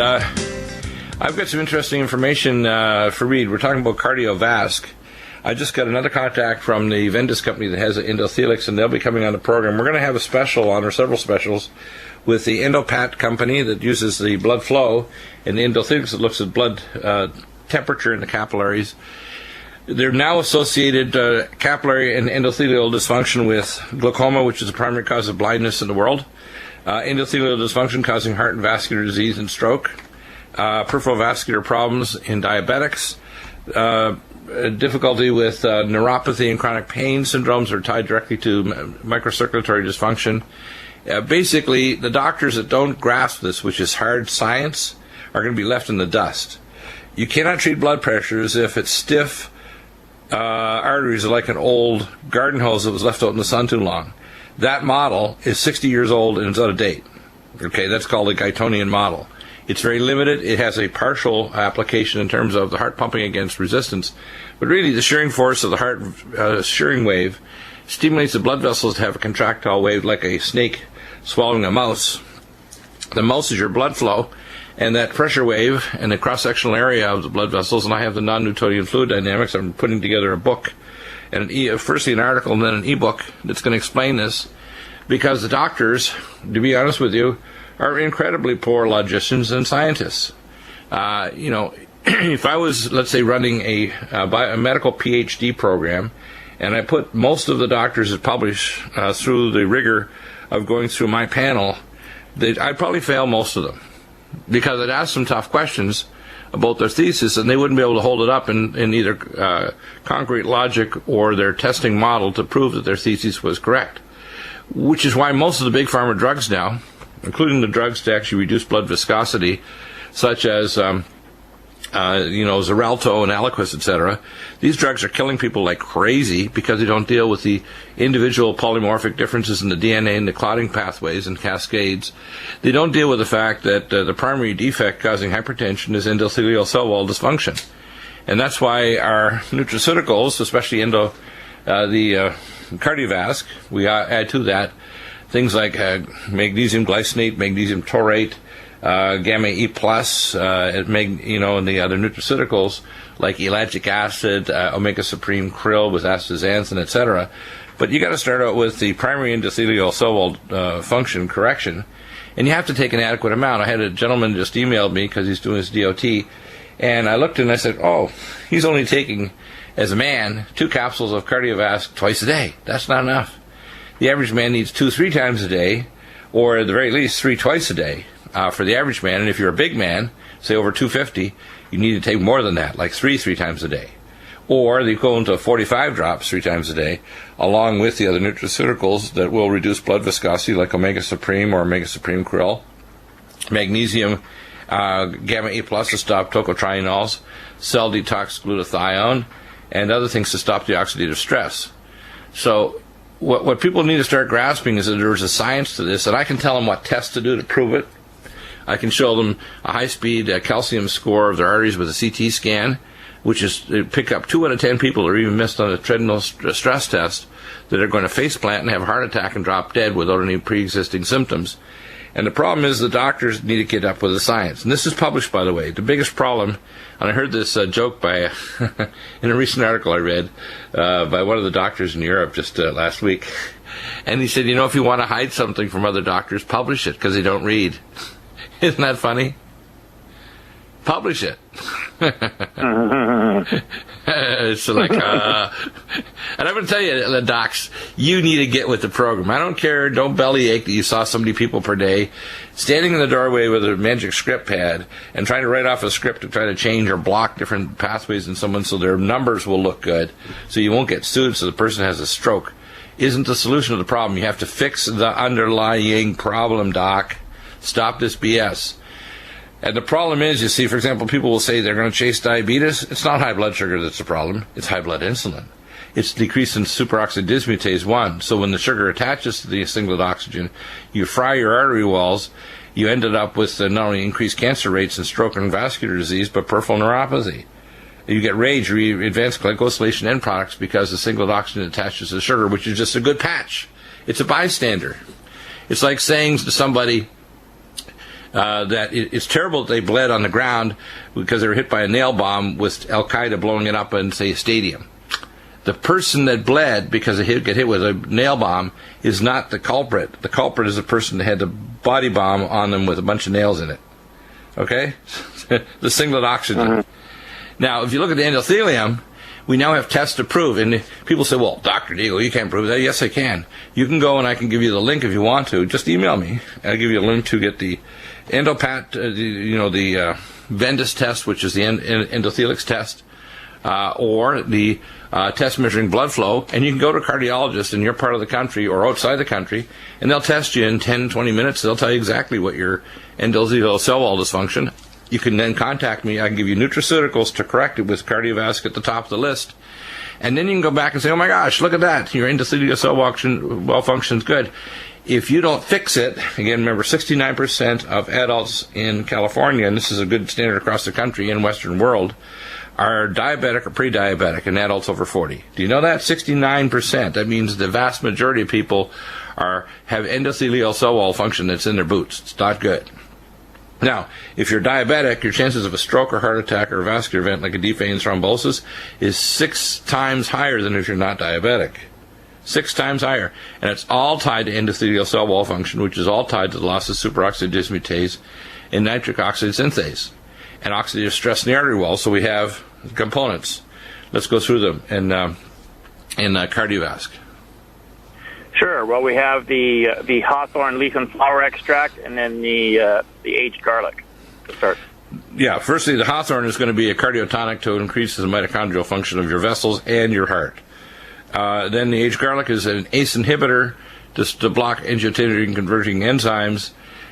I've got some interesting information for Reed. We're talking about KARDIOVASC. I just got another contact from the Ventus company that has ENDOTHELIX, and they'll be coming on the program. We're going to have a special on, or several specials, with the ENDOPAT company that uses the blood flow, and the ENDOTHELIX that looks at blood temperature in the capillaries. They're now associated capillary and endothelial dysfunction with glaucoma, which is the primary cause of blindness in the world, endothelial dysfunction causing heart and vascular disease and stroke, peripheral vascular problems in diabetics, difficulty with neuropathy and chronic pain syndromes are tied directly to microcirculatory dysfunction. Basically, the doctors that don't grasp this, which is hard science, are going to be left in the dust. You cannot treat blood pressures if it's stiff. Arteries are like an old garden hose that was left out in the sun too long. That model is 60 years old and it's out of date. Okay, that's called the Guytonian model. It's very limited. It has a partial application in terms of the heart pumping against resistance. But really, the shearing force of the heart shearing wave stimulates the blood vessels to have a contractile wave like a snake swallowing a mouse. The mouse is your blood flow, and that pressure wave and the cross-sectional area of the blood vessels, and I have the non-Newtonian fluid dynamics. I'm putting together a book, and firstly an article and then an e-book that's going to explain this, because the doctors, to be honest with you, are incredibly poor logicians and scientists. If I was, let's say, running a medical PhD program, and I put most of the doctors that publish through the rigor of going through my panel, I'd probably fail most of them, because I'd ask them tough questions about their thesis, and they wouldn't be able to hold it up in either concrete logic or their testing model to prove that their thesis was correct. Which is why most of the big pharma drugs now, including the drugs to actually reduce blood viscosity, such as Xarelto and Eliquis, etc., these drugs are killing people like crazy because they don't deal with the individual polymorphic differences in the DNA and the clotting pathways and cascades. They don't deal with the fact that the primary defect causing hypertension is endothelial cell wall dysfunction. And that's why our nutraceuticals, especially the KARDIOVASC, we add to that things like magnesium glycinate, magnesium taurate, gamma E+, and the other nutraceuticals like ellagic acid, omega supreme krill with astaxanthin, etc. But you got to start out with the primary endothelial cell wall function correction, and you have to take an adequate amount. I had a gentleman just emailed me because he's doing his DOT, and I looked and I said, oh, he's only taking, as a man, 2 capsules of KARDIOVASC twice a day. That's not enough. The average man needs 2-3 times a day, or at the very least 3 twice a day. For the average man, and if you're a big man, say over 250, you need to take more than that, like 3 times a day. Or the equivalent of 45 drops 3 times a day, along with the other nutraceuticals that will reduce blood viscosity, like omega supreme or omega supreme krill, magnesium, gamma E+ to stop tocotrienols, cell detox glutathione, and other things to stop the oxidative stress. So what people need to start grasping is that there's a science to this, and I can tell them what tests to do to prove it. I can show them a high-speed calcium score of their arteries with a CT scan, which is pick up 2 out of 10 people that are even missed on a treadmill stress test that are going to face plant and have a heart attack and drop dead without any pre-existing symptoms. And the problem is the doctors need to get up with the science. And this is published, by the way. The biggest problem, and I heard this joke by in a recent article I read by one of the doctors in Europe just last week. And he said, if you want to hide something from other doctors, publish it, because they don't read. Isn't that funny? Publish it. It's like, and I'm going to tell you, the docs, you need to get with the program. I don't care, don't bellyache that you saw so many people per day standing in the doorway with a magic script pad and trying to write off a script to try to change or block different pathways in someone so their numbers will look good, so you won't get sued so the person has a stroke. Isn't the solution to the problem. You have to fix the underlying problem, doc. Stop this BS. And the problem is, you see, for example, people will say they're going to chase diabetes. It's not high blood sugar that's the problem. It's high blood insulin. It's decrease in superoxide dismutase 1. So when the sugar attaches to the singlet oxygen, you fry your artery walls. You ended up with not only increased cancer rates and stroke and vascular disease, but peripheral neuropathy. You get RAGE, advanced glycosylation end products, because the singlet oxygen attaches to sugar, which is just a good patch. It's a bystander. It's like saying to somebody, that it's terrible that they bled on the ground because they were hit by a nail bomb with Al-Qaeda blowing it up in, say, a stadium. The person that bled because they get hit with a nail bomb is not the culprit. The culprit is the person that had the body bomb on them with a bunch of nails in it. Okay? The singlet oxygen. Mm-hmm. Now, if you look at the endothelium, we now have tests to prove. And people say, well, Dr. Deagle, you can't prove that. Yes, I can. You can go and I can give you the link if you want to. Just email me. I'll give you a link to get the Endopat, the Vendus test, which is the endothelics test, or the test measuring blood flow, and you can go to a cardiologist in your part of the country or outside the country, and they'll test you in 10, 20 minutes. They'll tell you exactly what your endothelial cell wall dysfunction. You can then contact me. I can give you nutraceuticals to correct it with KARDIOVASC at the top of the list. And then you can go back and say, oh my gosh, look at that. Your endothelial cell wall function's good. If you don't fix it, again, remember 69% of adults in California, and this is a good standard across the country and Western world, are diabetic or pre-diabetic in adults over 40. Do you know that? 69%. That means the vast majority of people have endothelial cell wall function that's in their boots. It's not good. Now, if you're diabetic, your chances of a stroke or heart attack or a vascular event like a deep vein thrombosis is 6 times higher than if you're not diabetic. 6 times higher. And it's all tied to endothelial cell wall function, which is all tied to the loss of superoxide dismutase and nitric oxide synthase and oxidative stress in the artery wall. So we have components. Let's go through them in KARDIOVASC. Sure. Well, we have the hawthorn leaf and flower extract, and then the aged garlic to start. Yeah. Firstly, the hawthorn is going to be a cardiotonic to increase the mitochondrial function of your vessels and your heart. Then the aged garlic is an ACE inhibitor to block angiotensin converting enzymes,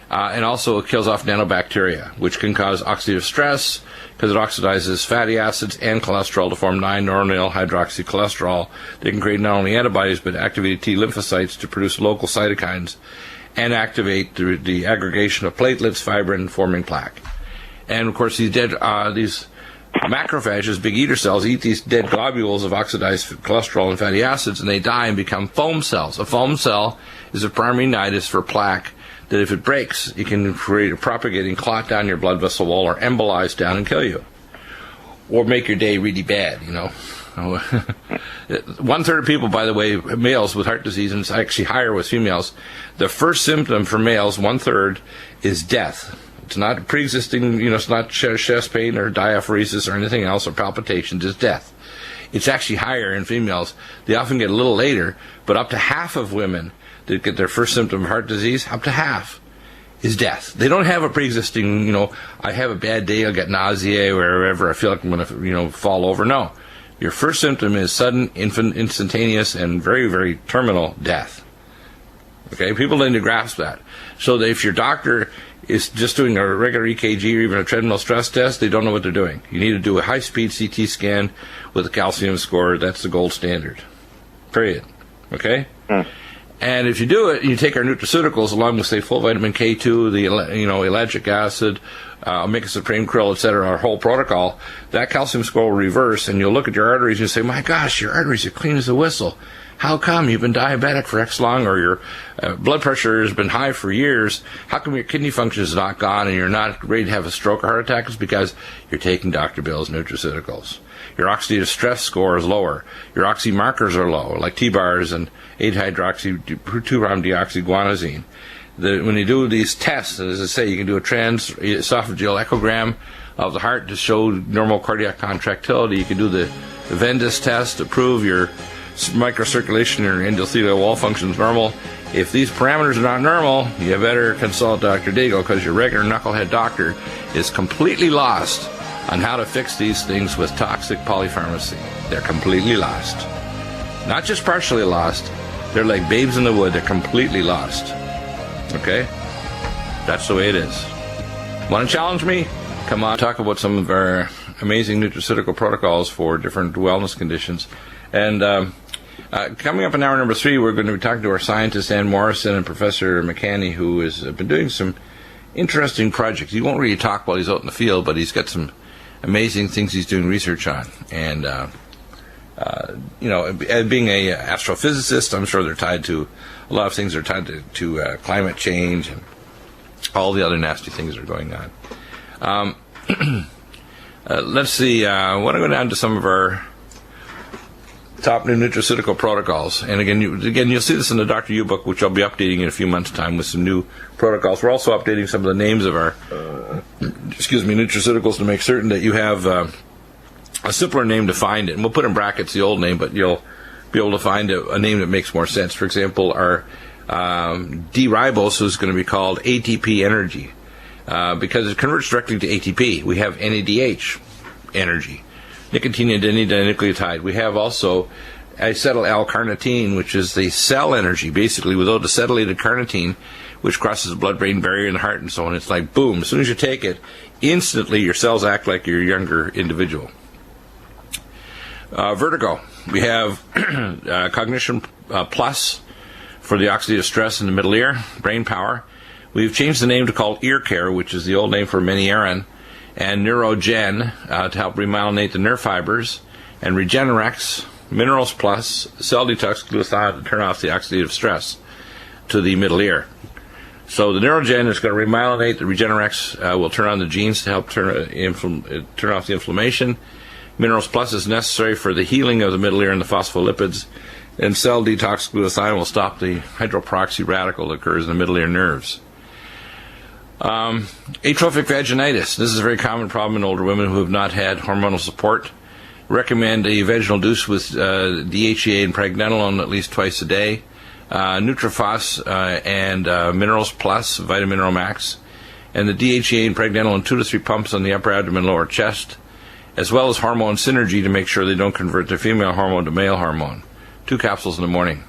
and also it kills off nanobacteria, which can cause oxidative stress because it oxidizes fatty acids and cholesterol to form 9-noronyl hydroxycholesterol. They can create not only antibodies but activate T lymphocytes to produce local cytokines and activate the aggregation of platelets, fibrin, forming plaque. And of course, these macrophages, big eater cells, eat these dead globules of oxidized cholesterol and fatty acids, and they die and become foam cells. A foam cell is a primary nidus for plaque that if it breaks, it can create a propagating clot down your blood vessel wall or embolize down and kill you. Or make your day really bad, 1/3 of people, by the way, males with heart disease, and it's actually higher with females, the first symptom for males, 1/3, is death. It's not pre-existing, it's not chest pain or diaphoresis or anything else or palpitations, it's death. It's actually higher in females. They often get a little later, but up to half of women that get their first symptom of heart disease, up to half, is death. They don't have a pre-existing, I have a bad day, I'll get nausea, or wherever I feel like I'm going to, fall over. No. Your first symptom is sudden, instantaneous, and very, very terminal death. Okay? People need to grasp that. So that if your doctor is just doing a regular EKG or even a treadmill stress test, they don't know what they're doing. You need to do a high-speed CT scan with a calcium score. That's the gold standard. Period. Okay? And if you do it, you take our nutraceuticals along with, say, full vitamin K2, the ellagic acid, omega supreme krill, etc., our whole protocol, that calcium score will reverse, and you'll look at your arteries and you say, my gosh, your arteries are clean as a whistle. How come you've been diabetic for X long, or your blood pressure has been high for years? How come your kidney function is not gone and you're not ready to have a stroke or heart attack? It's because you're taking Dr. Bill's nutraceuticals. Your oxidative stress score is lower. Your oxy markers are low, like T-bars and 8-hydroxy-2'-deoxyguanosine. When you do these tests, as I say, you can do a transesophageal echogram of the heart to show normal cardiac contractility. You can do the Vendus test to prove your microcirculation or endothelial wall function is normal. If these parameters are not normal, you better consult Dr. Deagle, because your regular knucklehead doctor is completely lost on how to fix these things with toxic polypharmacy. They're completely lost. Not just partially lost, they're like babes in the wood. They're completely lost. Okay? That's the way it is. Want to challenge me? Come on, talk about some of our amazing nutraceutical protocols for different wellness conditions. And coming up in hour number 3, we're going to be talking to our scientist, Ann Morrison, and Professor McCanney, who has been doing some interesting projects. He won't really talk while he's out in the field, but he's got some amazing things he's doing research on. And, being a astrophysicist, I'm sure they're tied to, a lot of things are tied to climate change all the other nasty things that are going on. Let's see. I want to go down to some of our top new nutraceutical protocols. And again, you'll see this in the Dr. U book, which I'll be updating in a few months' time with some new protocols. We're also updating some of the names of our, nutraceuticals to make certain that you have a simpler name to find it. And we'll put in brackets the old name, but you'll be able to find a name that makes more sense. For example, our D-ribose is going to be called ATP Energy because it converts directly to ATP. We have NADH Energy. Nicotine adenine dinucleotide. We have also acetyl L-carnitine, which is the cell energy, basically, without acetylated carnitine, which crosses the blood-brain barrier in the heart and so on. It's like, boom, as soon as you take it, instantly your cells act like you're a younger individual. Vertigo. We have Cognition Plus for the oxidative stress in the middle ear, brain power. We've changed the name to called Ear Care, which is the old name for Meniarin, and Neurogen to help remyelinate the nerve fibers, and Regenerex, Minerals Plus, Cell Detox Glutathione to turn off the oxidative stress to the middle ear. So the Neurogen is going to remyelinate. The Regenerex will turn on the genes to help turn off the inflammation. Minerals Plus is necessary for the healing of the middle ear and the phospholipids. And Cell Detox Glutathione will stop the hydroperoxy radical that occurs in the middle ear nerves. Atrophic vaginitis. This is a very common problem in older women who have not had hormonal support. Recommend a vaginal dose with DHEA and pregnenolone at least twice a day. Nutriphos and Minerals Plus, Vitamin Mineral Max, and the DHEA and pregnenolone 2 to 3 pumps on the upper abdomen, lower chest, as well as hormone synergy to make sure they don't convert their female hormone to male hormone. 2 capsules in the morning.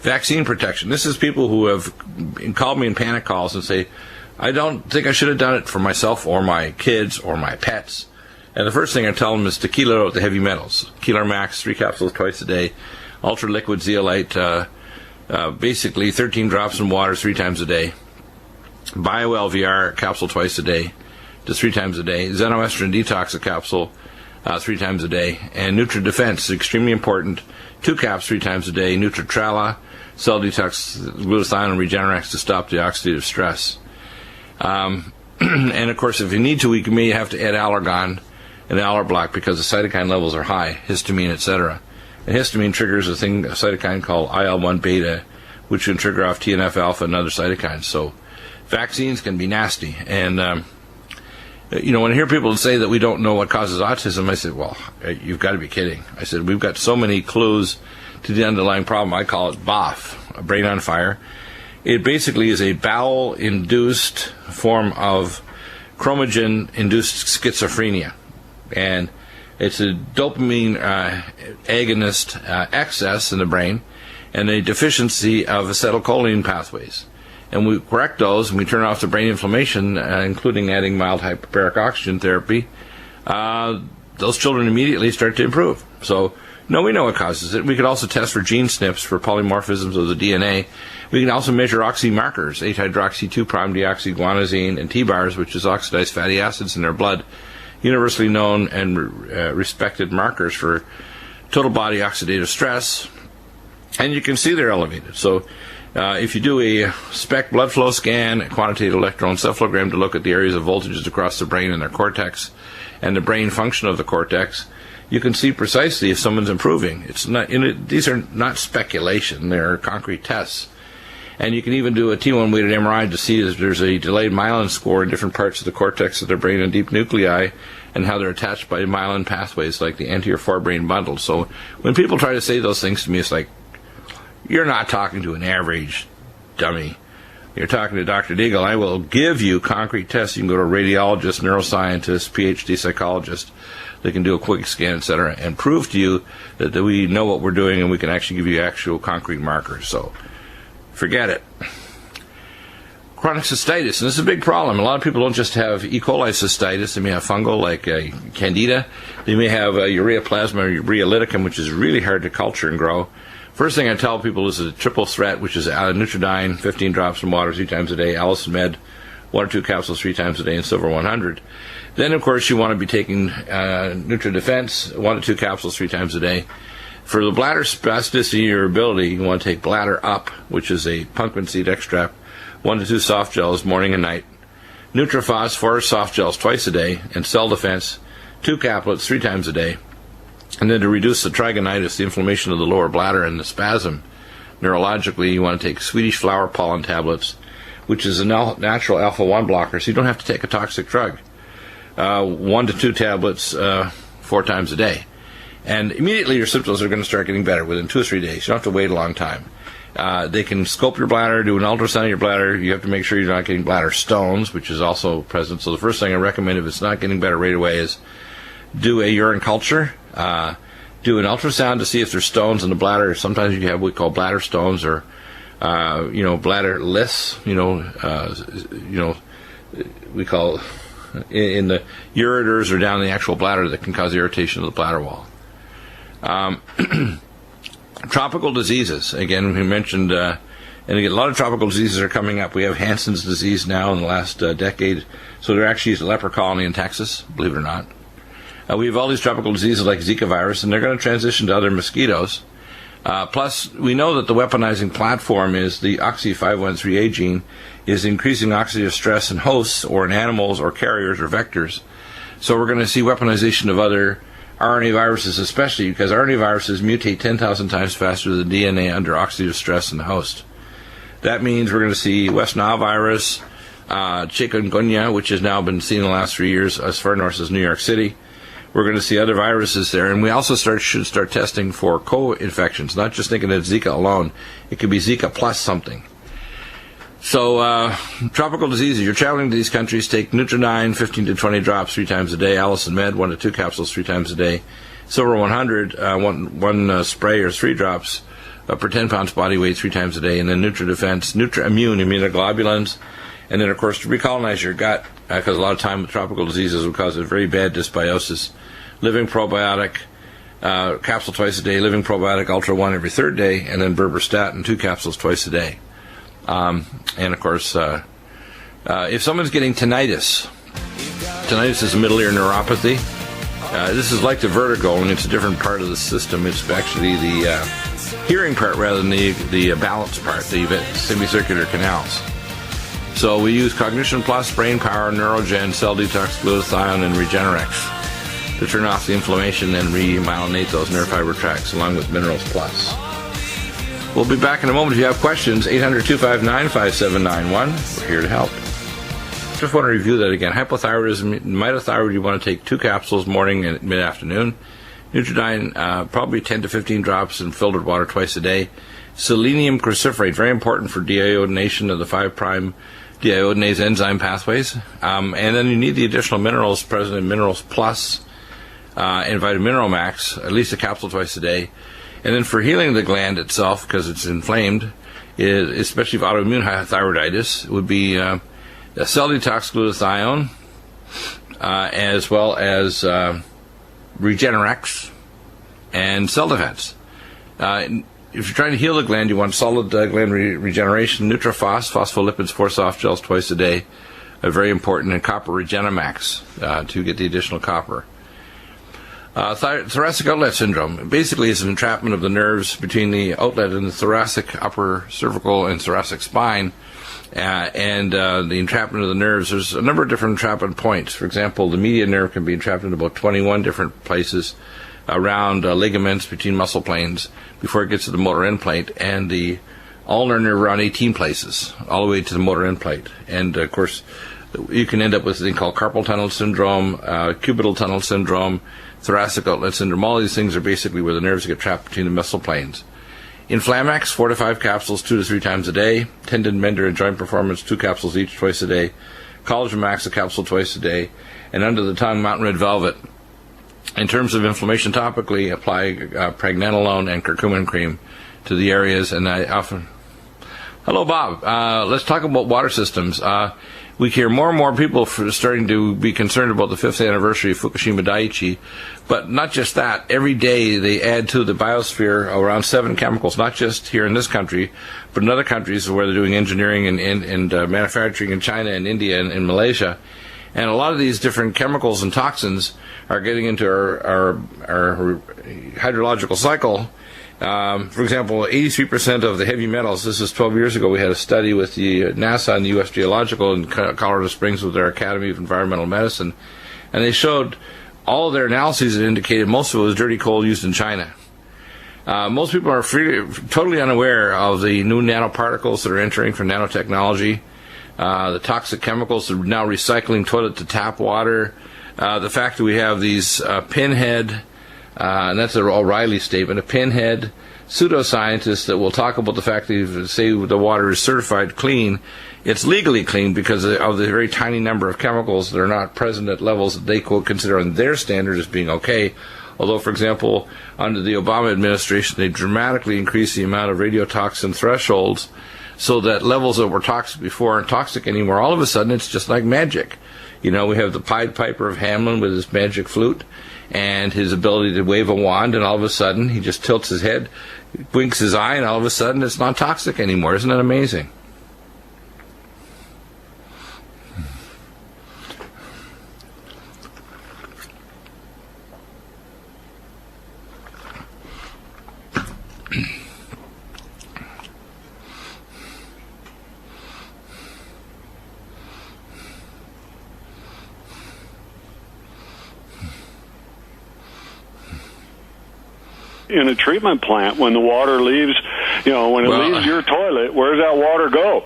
Vaccine protection. This is people who have called me in panic calls and say, I don't think I should have done it for myself or my kids or my pets. And the first thing I tell them is to kilo out the heavy metals. Keeler Max, 3 capsules twice a day. Ultra Liquid Zeolite, basically 13 drops in water 3 times a day. BioLVR, capsule twice a day to 3 times a day. Xenoestrin Detox, a capsule 3 times a day. And NutriDefense, extremely important, 2 caps 3 times a day. Nutritrala, Cell Detox Glutathione, and Regenerex to stop the oxidative stress. And of course, if you need to, we may have to add Allergon and Allerblock because the cytokine levels are high, histamine, etc. And histamine triggers a cytokine called IL-1 beta, which can trigger off TNF alpha and other cytokines. So vaccines can be nasty. And when I hear people say that we don't know what causes autism, I said, well, you've got to be kidding. I said, we've got so many clues to the underlying problem. I call it BOF, a brain on fire. It basically is a bowel-induced form of chromogen-induced schizophrenia. And it's a dopamine agonist excess in the brain and a deficiency of acetylcholine pathways. And we correct those, and we turn off the brain inflammation, including adding mild hyperbaric oxygen therapy. Those children immediately start to improve. So, no, we know what causes it. We could also test for gene SNPs for polymorphisms of the DNA. We can also measure oxy markers, 8-hydroxy-2'-deoxyguanosine, and T-bars, which is oxidized fatty acids in their blood, universally known and respected markers for total body oxidative stress. And you can see they're elevated. So, if you do a SPECT blood flow scan, a quantitative electroencephalogram to look at the areas of voltages across the brain and their cortex, and the brain function of the cortex, you can see precisely if someone's improving. It's not. These are not speculation; they're concrete tests. And you can even do a T1 weighted MRI to see if there's a delayed myelin score in different parts of the cortex of their brain and deep nuclei, and how they're attached by myelin pathways like the anterior forebrain bundle. So when people try to say those things to me, it's like, you're not talking to an average dummy. You're talking to Dr. Deagle. I will give you concrete tests. You can go to a radiologist, neuroscientist, PhD psychologist. They can do a quick scan, etc., and prove to you that we know what we're doing and we can actually give you actual concrete markers. So forget it. Chronic cystitis, and this is a big problem. A lot of people don't just have E. coli cystitis. They may have fungal like candida. They may have urea plasma or urea lyticum, which is really hard to culture and grow. First thing I tell people is a triple threat, which is Nutridyne, 15 drops in water 3 times a day, Allicin 1 or 2 capsules 3 times a day, and Silver 100. Then, of course, you want to be taking NutriDefense, 1 to 2 capsules 3 times a day. For the bladder spasticity or ability, you want to take Bladder Up, which is a pumpkin seed extract, 1 to 2 soft gels morning and night. NutriFos, 4 soft gels twice a day, and Cell Defense, 2 caplets 3 times a day. And then to reduce the trigonitis, the inflammation of the lower bladder and the spasm, neurologically, you want to take Swedish flower pollen tablets, which is a natural alpha-1 blocker, so you don't have to take a toxic drug. 1 to 2 tablets 4 times a day. And immediately your symptoms are going to start getting better within 2 or 3 days. You don't have to wait a long time. They can scope your bladder, do an ultrasound of your bladder. You have to make sure you're not getting bladder stones, which is also present. So the first thing I recommend if it's not getting better right away is do a urine culture. Do an ultrasound to see if there's stones in the bladder. Sometimes you have what we call bladder stones or bladder lists. We call in the ureters or down the actual bladder that can cause irritation of the bladder wall. Tropical diseases. Again, we mentioned, and again, a lot of tropical diseases are coming up. We have Hansen's disease now in the last decade. So there actually is a leper colony in Texas, believe it or not. We have all these tropical diseases like Zika virus, and they're going to transition to other mosquitoes. Plus, we know that the weaponizing platform is the OXY513A gene is increasing oxidative stress in hosts or in animals or carriers or vectors. So we're going to see weaponization of other RNA viruses, especially because RNA viruses mutate 10,000 times faster than DNA under oxidative stress in the host. That means we're going to see West Nile virus, chikungunya, which has now been seen in the last 3 years as far north as New York City. We're going to see other viruses there, and we also should start testing for co-infections, not just thinking of Zika alone. It could be Zika plus something. So, tropical diseases, you're traveling to these countries, take Nutridine, 15 to 20 drops 3 times a day, Allison Med, 1 to 2 capsules 3 times a day, Silver 100, one spray or 3 drops per 10 pounds body weight 3 times a day, and then NutriDefense, NutriImmune, immunoglobulins, and then, of course, to recolonize your gut, because a lot of time with tropical diseases will cause a very bad dysbiosis. Living probiotic, capsule twice a day, living probiotic ultra 1 every 3rd day, and then berberstatin 2 capsules twice a day. And of course, if someone's getting tinnitus is a middle ear neuropathy. This is like the vertigo, and it's a different part of the system. It's actually the hearing part rather than the balance part, the semicircular canals. So we use Cognition Plus, Brain Power, Neurogen, Cell Detox, Glutathione, and Regenerex to turn off the inflammation and remyelinate those nerve fiber tracts, along with Minerals Plus. We'll be back in a moment. If you have questions, 800-259-5791. We're here to help. Just want to review that again. Hypothyroidism, mitothyroid, you want to take 2 capsules morning and mid-afternoon. Nutridine, probably 10 to 15 drops in filtered water twice a day. Selenium cruciferate, very important for deiodination of the 5' deiodinase enzyme pathways. And then you need the additional minerals present in Minerals Plus and Vitamin Mineral Max, at least a capsule twice a day. And then for healing the gland itself, because it's inflamed, especially for autoimmune thyroiditis, it would be a Cell Detox Glutathione, as well as Regenerex and Cell Defense. If you're trying to heal the gland, you want solid gland regeneration. NutriFos, phospholipids, 4 soft gels twice a day, very important, and copper Regenemax to get the additional copper. Thoracic outlet syndrome basically is an entrapment of the nerves between the outlet and the thoracic, upper cervical, and thoracic spine, and the entrapment of the nerves. There's a number of different entrapment points. For example, the median nerve can be entrapped in about 21 different places around ligaments between muscle planes before it gets to the motor end plate, and the ulnar nerve around 18 places, all the way to the motor end plate. And, of course, you can end up with a thing called carpal tunnel syndrome, cubital tunnel syndrome, thoracic outlet syndrome. All these things are basically where the nerves get trapped between the muscle planes. Inflamax, 4 to 5 capsules 2 to 3 times a day. Tendon Mender and Joint Performance, 2 capsules each twice a day. Collagen Max, a capsule twice a day. And under the tongue, Mountain Red Velvet. In terms of inflammation topically, apply pregnenolone and curcumin cream to the areas. And I often... Hello, Bob. Let's talk about water systems. We hear more and more people starting to be concerned about the 5th anniversary of Fukushima Daiichi. But not just that. Every day they add to the biosphere around 7 chemicals, not just here in this country, but in other countries where they're doing engineering and manufacturing in China and India and in Malaysia. And a lot of these different chemicals and toxins are getting into our hydrological cycle. For example, 83% of the heavy metals, this is 12 years ago, we had a study with the NASA and the U.S. Geological in Colorado Springs with their Academy of Environmental Medicine, and they showed all of their analyses that indicated most of it was dirty coal used in China. Most people are totally unaware of the new nanoparticles that are entering from nanotechnology, the toxic chemicals that are now recycling toilet to tap water, the fact that we have these pinhead, and that's an O'Reilly statement, a pinhead pseudoscientists that will talk about the fact that if you say the water is certified clean, it's legally clean because of the very tiny number of chemicals that are not present at levels that they consider on their standard as being okay. Although, for example, under the Obama administration, they dramatically increased the amount of radiotoxin thresholds so that levels that were toxic before aren't toxic anymore. All of a sudden, it's just like magic. You know, we have the Pied Piper of Hamelin with his magic flute and his ability to wave a wand, and all of a sudden, he just tilts his head, winks his eye, and all of a sudden, it's not toxic anymore. Isn't that amazing? In a treatment plant, when the water leaves, when it leaves your toilet, where does that water go?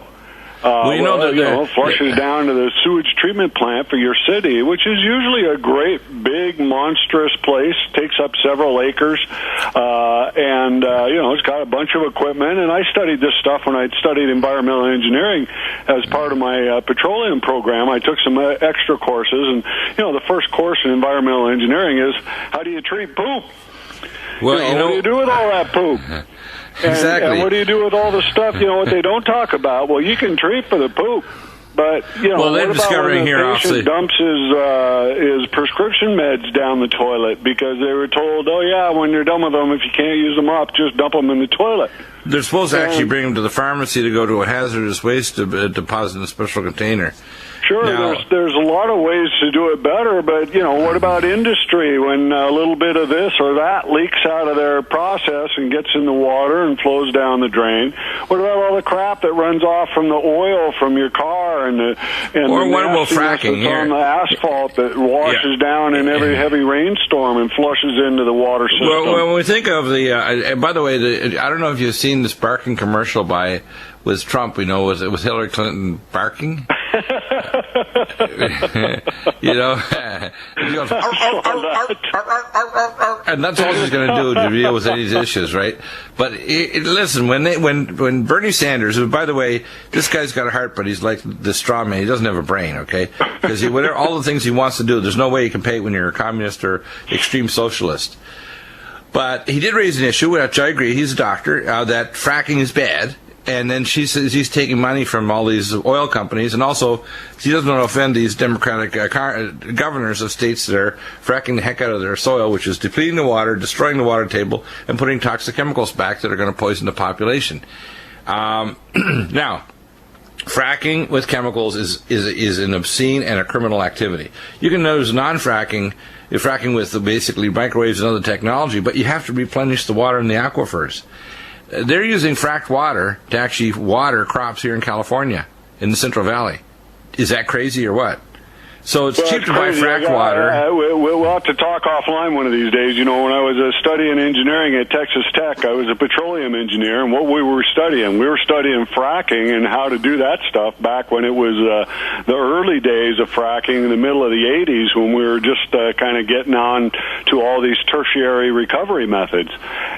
It flushes down to the sewage treatment plant for your city, which is usually a great, big, monstrous place, takes up several acres, and it's got a bunch of equipment. And I studied this stuff when I studied environmental engineering as part of my petroleum program. I took some extra courses, and, the first course in environmental engineering is how do you treat poop? Well, what do you do with all that poop? Exactly. And what do you do with all the stuff, what they don't talk about? Well, you can treat for the poop, but, well, they're what about discovering when the here, patient dumps his prescription meds down the toilet because they were told, when you're done with them, if you can't use them up, just dump them in the toilet. They're supposed to actually bring them to the pharmacy to go to a hazardous waste deposit in a special container. Sure, there's a lot of ways to do it better, but, what about industry when a little bit of this or that leaks out of their process and gets in the water and flows down the drain? What about all the crap that runs off from the oil from your car and the fracking that's on the asphalt that washes down in every heavy rainstorm and flushes into the water system? Well, when we think of by the way, I don't know if you've seen this barking commercial with Trump, was Hillary Clinton barking? He goes, and that's all he's going to do to deal with these issues, right? But listen, when Bernie Sanders, by the way, this guy's got a heart, but he's like the straw man. He doesn't have a brain, okay? Because all the things he wants to do, there's no way you can pay when you're a communist or extreme socialist. But he did raise an issue, which I agree, he's a doctor, that fracking is bad. And then she says he's taking money from all these oil companies, and also he doesn't want to offend these Democratic governors of states that are fracking the heck out of their soil, which is depleting the water, destroying the water table, and putting toxic chemicals back that are going to poison the population. Now, fracking with chemicals is an obscene and a criminal activity. You can notice non-fracking, you're fracking with basically microwaves and other technology, but you have to replenish the water in the aquifers. They're using fracked water to actually water crops here in California, in the Central Valley. Is that crazy or what? So it's cheap to buy fracked water. We'll have to talk offline one of these days. When I was studying engineering at Texas Tech, I was a petroleum engineer, and what we were studying fracking and how to do that stuff back when it was the early days of fracking in the middle of the 80s when we were just kind of getting on to all these tertiary recovery methods.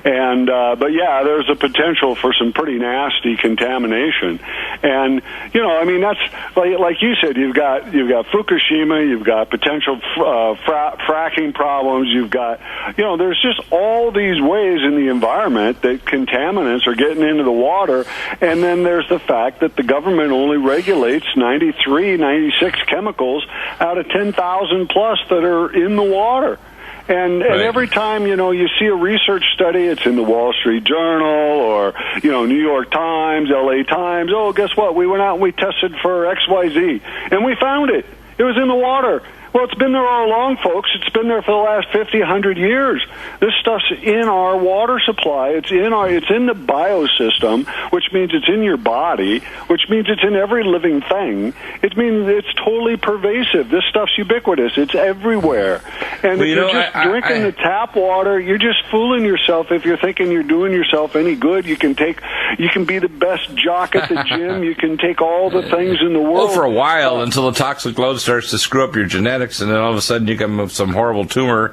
And but there's a potential for some pretty nasty contamination. And that's like you said, you've got Fukushima. You've got potential fracking problems. You've got, there's just all these ways in the environment that contaminants are getting into the water. And then there's the fact that the government only regulates 93, 96 chemicals out of 10,000 plus that are in the water. And every time, you see a research study, it's in the Wall Street Journal or, New York Times, LA Times. Oh, guess what? We went out and we tested for XYZ, and we found it. It was in the water. Well, it's been there all along, folks. It's been there for the last 50, 100 years. This stuff's in our water supply. It's in the biosystem, which means it's in your body, which means it's in every living thing. It means it's totally pervasive. This stuff's ubiquitous. It's everywhere. And if you're just drinking the tap water, you're just fooling yourself if you're thinking you're doing yourself any good. You can be the best jock at the gym. You can take all the things in the world. Well, for a while, until the toxic load starts to screw up your genetics, and then all of a sudden you come with some horrible tumor,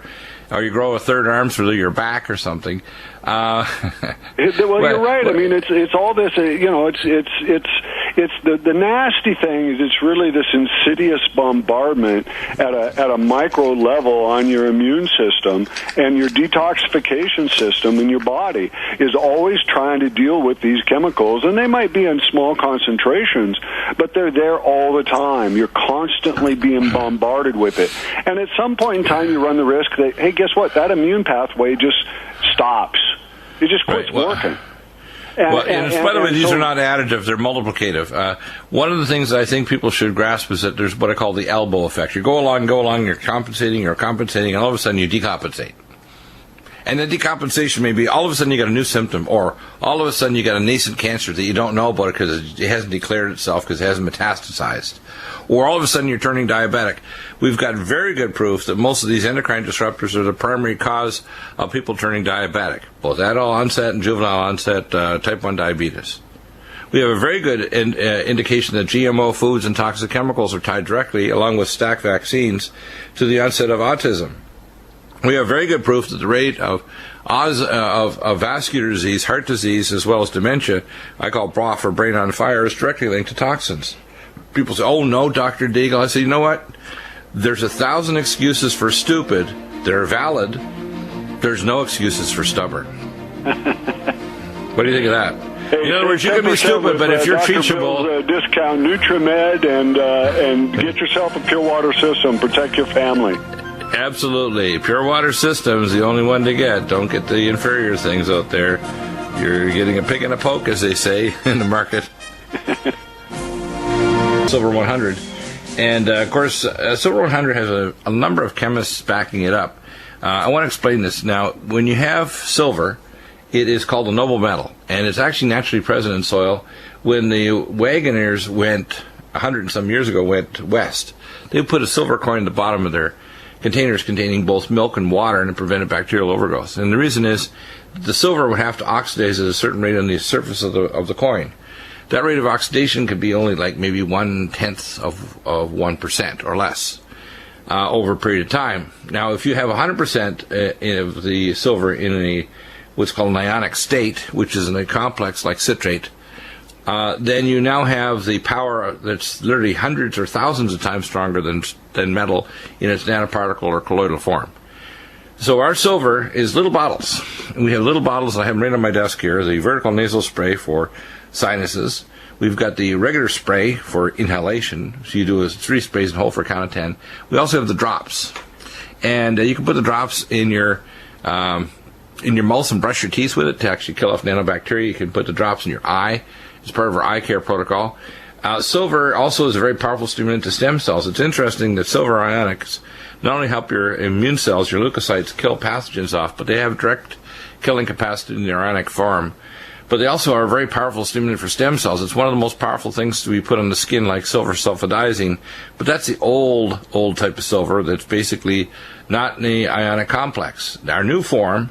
or you grow a third arm through your back or something. Well, you're right. I mean, it's all this. It's the nasty thing is it's really this insidious bombardment at a micro level on your immune system, and your detoxification system in your body is always trying to deal with these chemicals, and they might be in small concentrations, but they're there all the time. You're constantly being bombarded with it, and at some point in time, you run the risk that, hey, guess what? That immune pathway just stops. It just quits working. By the way, these are not additive, they're multiplicative. One of the things that I think people should grasp is that there's what I call the elbow effect. You go along, you're compensating, and all of a sudden you decompensate. And the decompensation may be all of a sudden you got a new symptom, or all of a sudden you got a nascent cancer that you don't know about because it hasn't declared itself because it hasn't metastasized. Or all of a sudden you're turning diabetic. We've got very good proof that most of these endocrine disruptors are the primary cause of people turning diabetic, both adult onset and juvenile onset type 1 diabetes. We have a very good indication that GMO foods and toxic chemicals are tied directly, along with stack vaccines, to the onset of autism. We have very good proof that the rate of vascular disease, heart disease, as well as dementia, I call BROF, or brain on fire, is directly linked to toxins. People say, oh, no, Dr. Deagle. I say, you know what? There's 1,000 excuses for stupid. They're valid. There's no excuses for stubborn. What do you think of that? Hey, in other words, you can be stupid, but if you're teachable... discount NutriMed and get yourself a pure water system. Protect your family. Absolutely. Pure water system is the only one to get. Don't get the inferior things out there. You're getting a pig in a poke, as they say in the market. Silver 100. And, of course, Silver 100 has a number of chemists backing it up. I want to explain this. Now, when you have silver, it is called a noble metal, and it's actually naturally present in soil. When the wagoners went, 100 and some years ago, went west, they put a silver coin at the bottom of their containers containing both milk and water, and it prevented bacterial overgrowth. And the reason is the silver would have to oxidize at a certain rate on the surface of the coin. That rate of oxidation could be only like maybe 1/10 of 1% or less over a period of time. Now, if you have 100% of the silver in what's called an ionic state, which is in a complex like citrate, then you now have the power that's literally hundreds or thousands of times stronger than metal in its nanoparticle or colloidal form. So our silver is little bottles. And we have little bottles, I have them right on my desk here, the vertical nasal spray for sinuses. We've got the regular spray for inhalation. So you do 3 sprays and hold for a count of 10. We also have the drops. And you can put the drops in your mouth and brush your teeth with it to actually kill off nanobacteria. You can put the drops in your eye. It's part of our eye care protocol. Silver also is a very powerful stimulant to stem cells. It's interesting that silver ionics not only help your immune cells, your leukocytes, kill pathogens off, but they have direct killing capacity in the ionic form. But they also are a very powerful stimulant for stem cells. It's one of the most powerful things to be put on the skin, like silver sulfidizing. But that's the old type of silver that's basically not in the ionic complex. Our new form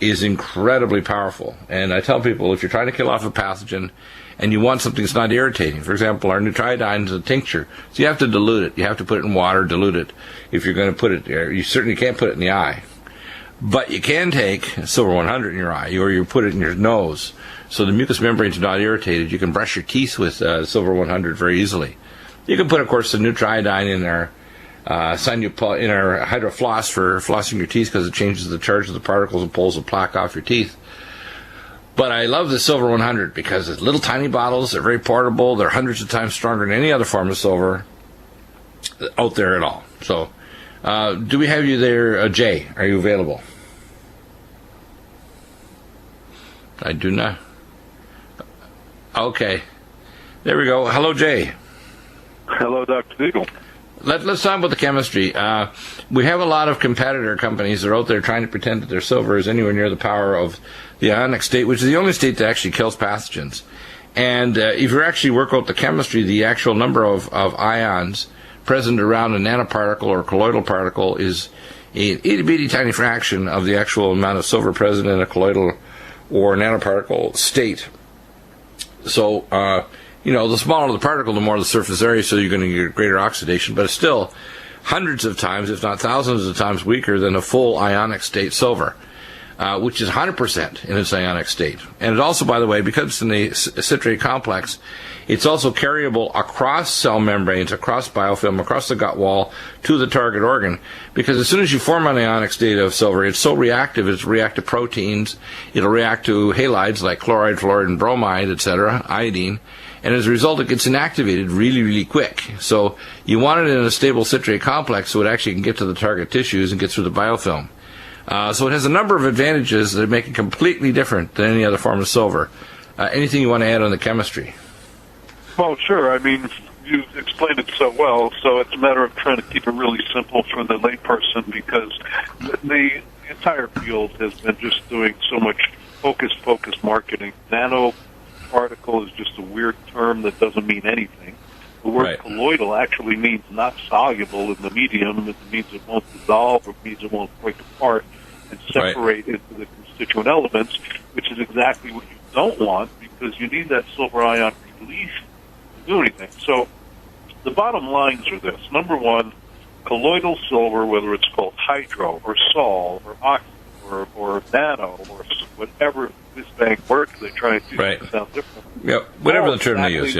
is incredibly powerful. And I tell people, if you're trying to kill off a pathogen and you want something that's not irritating, for example, our Nutrimedical is a tincture. So you have to dilute it. You have to put it in water, dilute it. If you're going to put it there, you certainly can't put it in the eye. But you can take Silver 100 in your eye, or you put it in your nose. So the mucous membranes are not irritated. You can brush your teeth with Silver 100 very easily. You can put, of course, the Nutrimedical in our in our hydrofloss for flossing your teeth because it changes the charge of the particles and pulls the plaque off your teeth. But I love the Silver 100 because it's little tiny bottles. They're very portable. They're hundreds of times stronger than any other form of silver out there at all. So, do we have you there, Jay? Are you available? I do not. Okay. There we go. Hello, Jay. Hello, Dr. Deagle. let's talk about the chemistry. We have a lot of competitor companies that are out there trying to pretend that their silver is anywhere near the power of the ionic state, which is the only state that actually kills pathogens. And if you actually work out the chemistry, the actual number of ions present around a nanoparticle or colloidal particle is an itty-bitty tiny fraction of the actual amount of silver present in a colloidal or nanoparticle state. So, the smaller the particle, the more the surface area, so you're going to get greater oxidation, but it's still hundreds of times, if not thousands of times weaker than a full ionic state silver, which is 100% in its ionic state. And it also, by the way, because it's in the citrate complex, it's also carryable across cell membranes, across biofilm, across the gut wall to the target organ, because as soon as you form an ionic state of silver, it's so reactive, it'll react to proteins, it'll react to halides like chloride, fluoride, and bromide, etc., iodine, and as a result, it gets inactivated really, really quick. So you want it in a stable citrate complex so it actually can get to the target tissues and get through the biofilm. So it has a number of advantages that make it completely different than any other form of silver. Anything you want to add on the chemistry? Well, sure. I mean, you explained it so well, so it's a matter of trying to keep it really simple for the layperson, because the entire field has been just doing so much focus marketing. Nanoparticle is just a weird term that doesn't mean anything. The word colloidal actually means not soluble in the medium. It means it won't dissolve, or it means it won't break apart and separate into the constituent elements, which is exactly what you don't want, because you need that silver ion release to do anything. So the bottom lines are this. Number one, colloidal silver, whether it's called hydro or sol or oxy or nano or whatever this bang words they try and do sound different. Yep, whatever the term they use,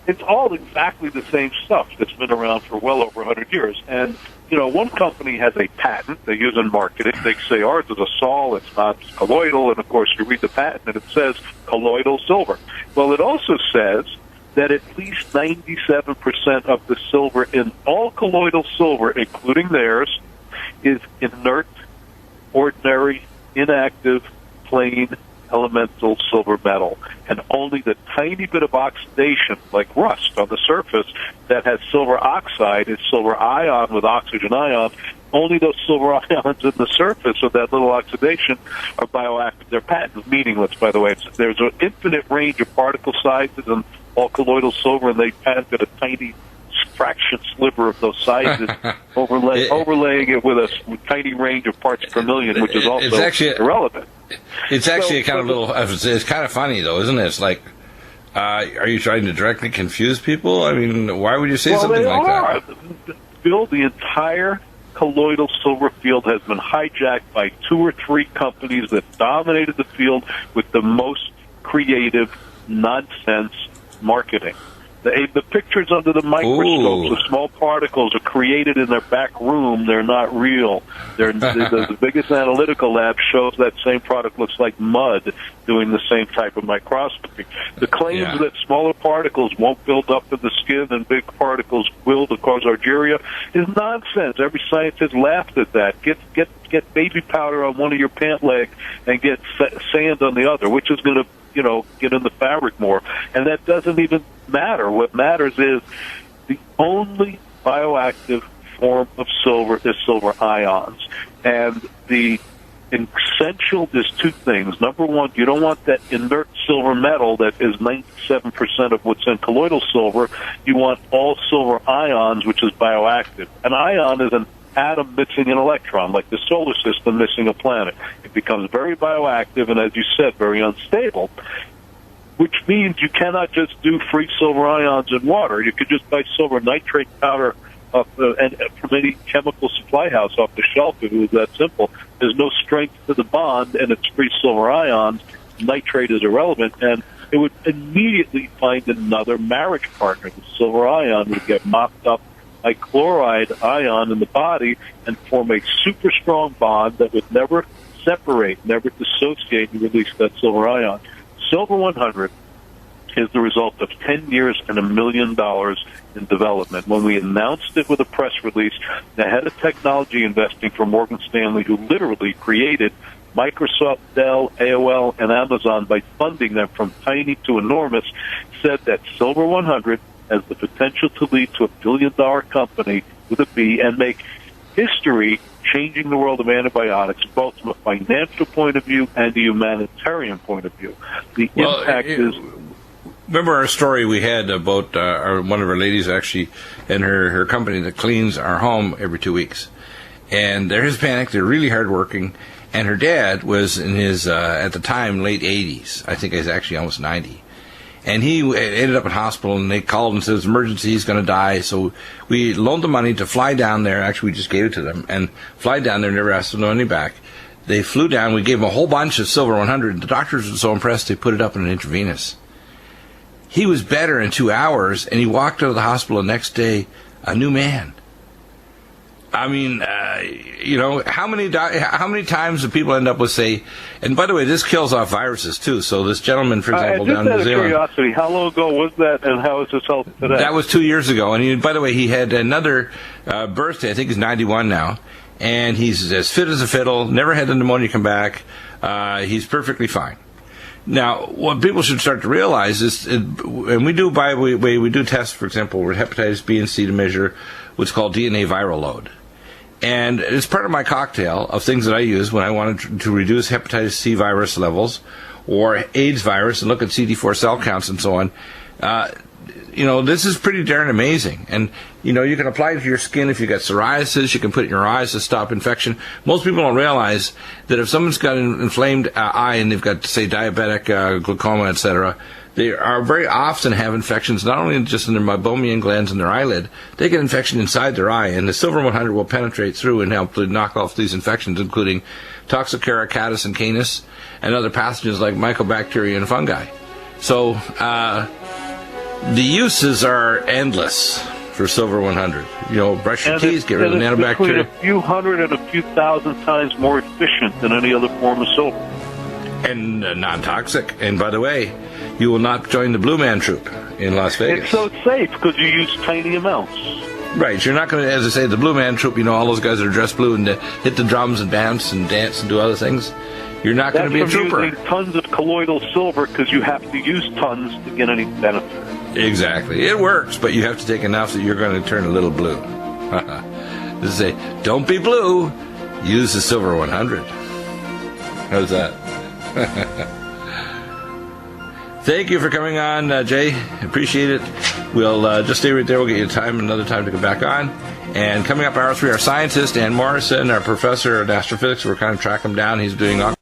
It's all exactly the same stuff that's been around for well over 100 years. And, one company has a patent they use in marketing. They say, ours is a sol, it's not colloidal. And, of course, you read the patent and it says colloidal silver. Well, it also says that at least 97% of the silver in all colloidal silver, including theirs, is inert, ordinary, inactive, plain, elemental silver metal, and only the tiny bit of oxidation, like rust on the surface, that has silver oxide is silver ion with oxygen ion. Only those silver ions in the surface of that little oxidation are bioactive. They're patent meaningless, by the way. There's an infinite range of particle sizes in all colloidal silver, and they patented a tiny fraction sliver of those sizes, overlaying it with a tiny range of parts per million, which is also irrelevant. It's actually it's kind of funny, though, isn't it? It's like, are you trying to directly confuse people? I mean, why would you say something like that? Bill, the entire colloidal silver field has been hijacked by 2 or 3 companies that dominated the field with the most creative nonsense marketing. The pictures under the microscopes of small particles are created in their back room. They're not real. The biggest analytical lab shows that same product looks like mud doing the same type of microscopy. The claims that smaller particles won't build up in the skin and big particles will to cause argyria is nonsense. Every scientist laughed at that. Get baby powder on one of your pant legs and get sand on the other, which is going to get in the fabric more. And that doesn't even matter. What matters is the only bioactive form of silver is silver ions. And the essential is 2 things. Number one, you don't want that inert silver metal that is 97% of what's in colloidal silver. You want all silver ions, which is bioactive. An ion is an atom missing an electron, like the solar system missing a planet. It becomes very bioactive and, as you said, very unstable, which means you cannot just do free silver ions in water. You could just buy silver nitrate powder from any chemical supply house off the shelf. If it was that simple. There's no strength to the bond, and it's free silver ions. Nitrate is irrelevant, and it would immediately find another marriage partner. The silver ion would get mopped up by chloride ion in the body and form a super strong bond that would never separate, never dissociate and release that silver ion. Silver 100 is the result of 10 years and $1 million in development. When we announced it with a press release, the head of technology investing for Morgan Stanley, who literally created Microsoft, Dell, AOL, and Amazon by funding them from tiny to enormous, said that Silver 100 has the potential to lead to a billion-dollar company with a B and make history changing the world of antibiotics, both from a financial point of view and a humanitarian point of view. The impact is... Remember our story we had about one of our ladies actually and her company that cleans our home every 2 weeks. And they're Hispanic, they're really hardworking, and her dad was in his, at the time, late 80s. I think he's actually almost 90. And he ended up in hospital, and they called and said, emergency, he's going to die. So we loaned the money to fly down there. Actually, we just gave it to them, and fly down there, never asked them no money back. They flew down, we gave them a whole bunch of Silver 100. The doctors were so impressed, they put it up in an intravenous. He was better in 2 hours, and he walked out of the hospital the next day, a new man. I mean, how many times do people end up with, say, and by the way, this kills off viruses too. So this gentleman, for example, down in New Zealand. Curiosity, how long ago was that, and how is this health today? That was 2 years ago, and by the way, he had another birthday. I think he's 91 now, and he's as fit as a fiddle. Never had the pneumonia come back. He's perfectly fine. Now, what people should start to realize is, and we do tests, for example, with hepatitis B and C to measure what's called DNA viral load. And it's part of my cocktail of things that I use when I want to reduce hepatitis C virus levels or AIDS virus and look at CD4 cell counts and so on. This is pretty darn amazing. And, you can apply it to your skin if you've got psoriasis. You can put it in your eyes to stop infection. Most people don't realize that if someone's got an inflamed eye and they've got, say, diabetic glaucoma, etc., they are very often have infections not only just in their meibomian glands in their eyelid, they get infection inside their eye, and the Silver 100 will penetrate through and help to knock off these infections, including Toxocara, catus, and canis, and other pathogens like mycobacteria and fungi. So the uses are endless for Silver 100. Brush your teeth, get rid of the nanobacteria. Between a few hundred and a few thousand times more efficient than any other form of silver. And non-toxic. And by the way, you will not join the Blue Man Troop in Las Vegas. It's safe because you use tiny amounts. Right. You're not going to, as I say, the Blue Man Troop, all those guys that are dressed blue and hit the drums and dance and do other things. You're not going to be a trooper. Using tons of colloidal silver because you have to use tons to get any benefit. Exactly. It works, but you have to take enough that you're going to turn a little blue. This is don't be blue. Use the Silver 100. How's that? Thank you for coming on, Jay. Appreciate it. We'll just stay right there. We'll get you another time to come back on. And coming up, hour 3, our scientist, Dan Morrison, our professor of astrophysics. We're kind of tracking him down. He's doing